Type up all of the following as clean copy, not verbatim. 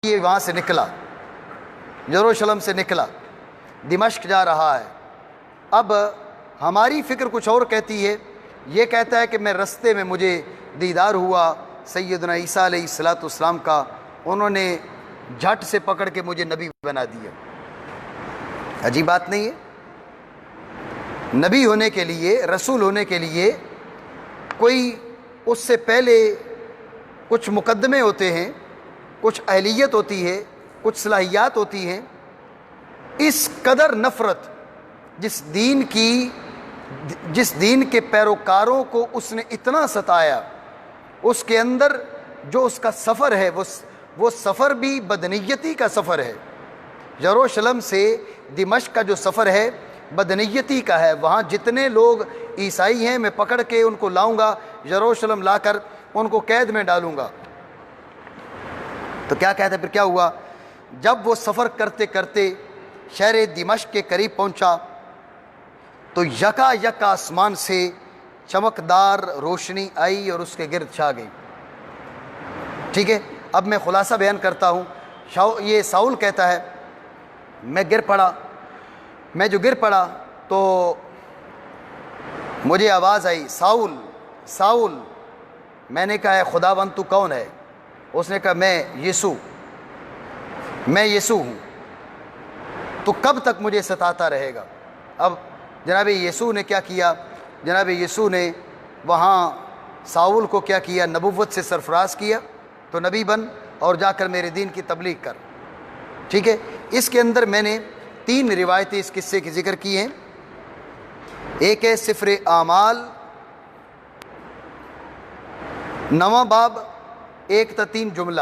یہ وہاں سے نکلا، یروشلم سے نکلا، دمشق جا رہا ہے۔ اب ہماری فکر کچھ اور کہتی ہے، یہ کہتا ہے کہ میں رستے میں مجھے دیدار ہوا سیدنا عیسیٰ علیہ السلام کا، انہوں نے جھٹ سے پکڑ کے مجھے نبی بنا دیا۔ عجیب بات نہیں ہے؟ نبی ہونے کے لیے، رسول ہونے کے لیے کوئی اس سے پہلے کچھ مقدمے ہوتے ہیں، کچھ اہلیت ہوتی ہے، کچھ صلاحیات ہوتی ہیں۔ اس قدر نفرت جس دین کے پیروکاروں کو اس نے اتنا ستایا، اس کے اندر جو اس کا سفر ہے وہ سفر بھی بدنیتی کا سفر ہے۔ یروشلم سے دمشق کا جو سفر ہے بدنیتی کا ہے۔ وہاں جتنے لوگ عیسائی ہیں میں پکڑ کے ان کو لاؤں گا، یروشلم لا کر ان کو قید میں ڈالوں گا۔ تو کیا کہتے ہیں، پھر کیا ہوا؟ جب وہ سفر کرتے کرتے شہر دمشق کے قریب پہنچا تو یکا یک آسمان سے چمکدار روشنی آئی اور اس کے گرد چھا گئی۔ ٹھیک ہے، اب میں خلاصہ بیان کرتا ہوں۔ یہ ساؤل کہتا ہے میں گر پڑا، میں جو گر پڑا تو مجھے آواز آئی، ساؤل ساؤل۔ میں نے کہا ہے خداوند تو کون ہے؟ اس نے کہا میں یسوع ہوں۔ تو کب تک مجھے ستاتا رہے گا؟ اب جناب یسوع نے کیا کیا؟ جناب یسوع نے وہاں ساؤل کو کیا کیا؟ نبوت سے سرفراز کیا، تو نبی بن اور جا کر میرے دین کی تبلیغ کر۔ ٹھیک ہے، اس کے اندر میں نے 3 روایتیں اس قصے کی ذکر کی ہیں۔ ایک ہے سفر اعمال 9واں باب 1 تا 3 جملہ،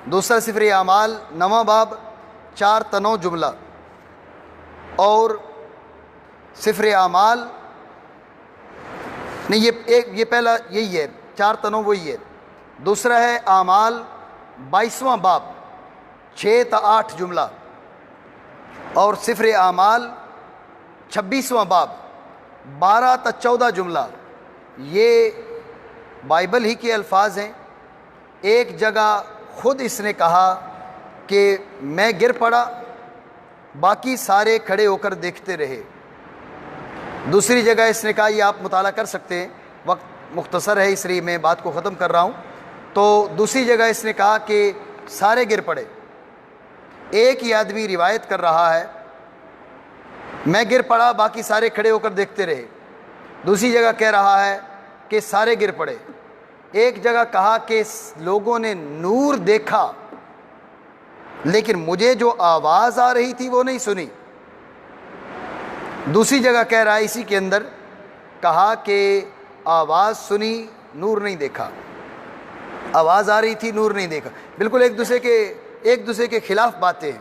دوسرا سفر اعمال 9واں باب 4 تا 9 جملہ، اور سفر اعمال نہیں، یہ پہلا یہی ہے، 4 تا 9 وہی ہے۔ دوسرا ہے اعمال 22واں باب 6 تا 8 جملہ، اور سفر اعمال 26واں باب 12 تا 14 جملہ۔ یہ بائبل ہی کے الفاظ ہیں۔ ایک جگہ خود اس نے کہا کہ میں گر پڑا، باقی سارے کھڑے ہو کر دیکھتے رہے۔ دوسری جگہ اس نے کہا، یہ آپ مطالعہ کر سکتے ہیں، وقت مختصر ہے اس لیے میں بات کو ختم کر رہا ہوں۔ تو دوسری جگہ اس نے کہا کہ سارے گر پڑے۔ ایک ہی آدمی روایت کر رہا ہے میں گر پڑا، باقی سارے کھڑے ہو کر دیکھتے رہے۔ دوسری جگہ کہہ رہا ہے کہ سارے گر پڑے۔ ایک جگہ کہا کہ لوگوں نے نور دیکھا لیکن مجھے جو آواز آ رہی تھی وہ نہیں سنی۔ دوسری جگہ کہہ رہا ہے اسی کے اندر، کہا کہ آواز سنی نور نہیں دیکھا، آواز آ رہی تھی نور نہیں دیکھا۔ بالکل ایک دوسرے کے خلاف باتیں ہیں۔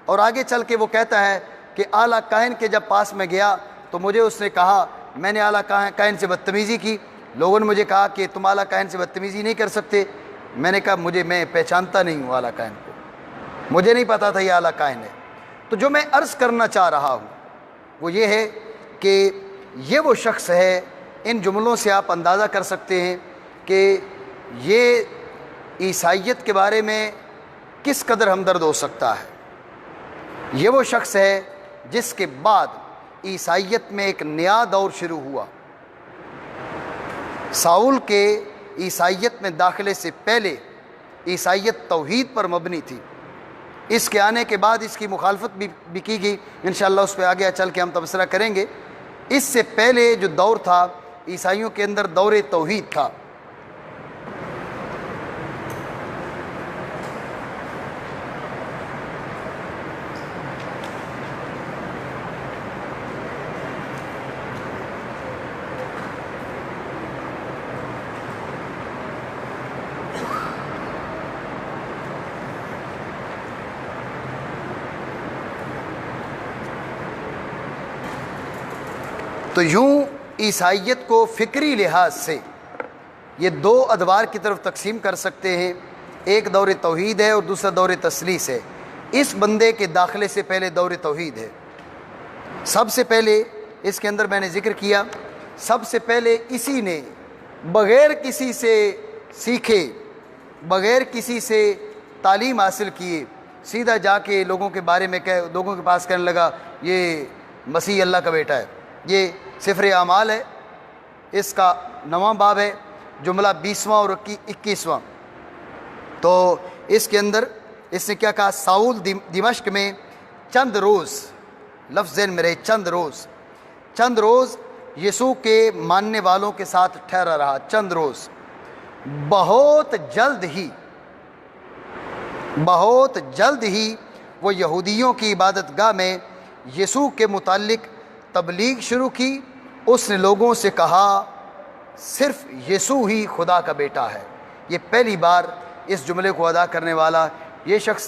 اور آگے چل کے وہ کہتا ہے کہ اعلیٰ کاہن کے جب پاس میں گیا تو مجھے اس نے کہا، میں نے اعلیٰ کاہن سے بدتمیزی کی۔ لوگوں نے مجھے کہا کہ تم اعلیٰ کاہن سے بدتمیزی نہیں کر سکتے۔ میں نے کہا میں پہچانتا نہیں ہوں اعلیٰ کاہن کو، مجھے نہیں پتا تھا یہ اعلیٰ کاہن ہے۔ تو جو میں عرض کرنا چاہ رہا ہوں وہ یہ ہے کہ یہ وہ شخص ہے، ان جملوں سے آپ اندازہ کر سکتے ہیں کہ یہ عیسائیت کے بارے میں کس قدر ہمدرد ہو سکتا ہے۔ یہ وہ شخص ہے جس کے بعد عیسائیت میں ایک نیا دور شروع ہوا۔ ساؤل کے عیسائیت میں داخلے سے پہلے عیسائیت توحید پر مبنی تھی۔ اس کے آنے کے بعد اس کی مخالفت بھی کی گئی، انشاءاللہ اس پہ آگے چل کے ہم تبصرہ کریں گے۔ اس سے پہلے جو دور تھا عیسائیوں کے اندر دور توحید تھا۔ تو یوں عیسائیت کو فکری لحاظ سے یہ 2 ادوار کی طرف تقسیم کر سکتے ہیں۔ ایک دور توحید ہے اور دوسرا دور تثلیث ہے۔ اس بندے کے داخلے سے پہلے دور توحید ہے۔ سب سے پہلے اس کے اندر میں نے ذکر کیا، سب سے پہلے اسی نے بغیر کسی سے سیکھے، بغیر کسی سے تعلیم حاصل کیے، سیدھا جا کے لوگوں کے بارے میں لوگوں کے پاس کہنے لگا یہ مسیح اللہ کا بیٹا ہے۔ یہ سفر اعمال ہے، اس کا 9واں باب ہے، جملہ 20واں اور 21واں۔ تو اس کے اندر اس نے کیا کہا؟ ساؤل دمشق میں چند روز، لفظ ذہن میں رہے، چند روز یسوع کے ماننے والوں کے ساتھ ٹھہرا رہا، چند روز۔ بہت جلد ہی وہ یہودیوں کی عبادت گاہ میں یسوع کے متعلق تبلیغ شروع کی۔ اس نے لوگوں سے کہا صرف یسوع ہی خدا کا بیٹا ہے۔ یہ پہلی بار اس جملے کو ادا کرنے والا یہ شخص تھا۔